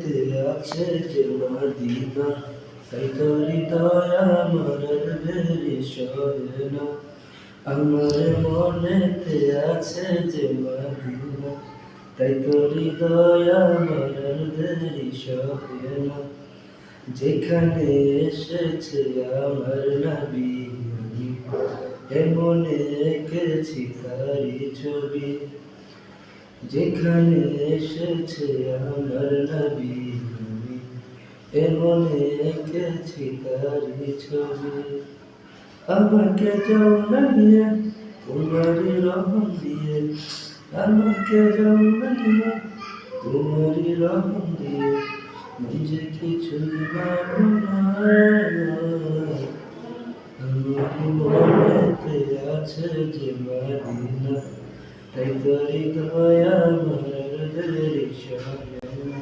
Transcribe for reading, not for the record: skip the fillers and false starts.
মনেতে আছে যে মদিনা, তাই তো হৃদয় আমার দেরি সহে না। আমার মনেতে আছে যে মদিনা, তাই তো হৃদয় আমার দেরি সহে না। যেখানে এসেছে আমার নবী, আমি এমনে এঁকেছি তারি ছবি। যেখানে এসেছে আমার নবী, আমি এমনে এঁকেছি তারি ছবি। আমাকে যাও না নিয়ে তোমারই রহম দিয়ে, আমাকে যাও না নিয়ে তোমারই রহম দিয়ে, নিজে কিছুই পাবো না। আমার মনেতে আছে যে মদিনা, তাই তো হৃদয় আমার দেরি সহে না।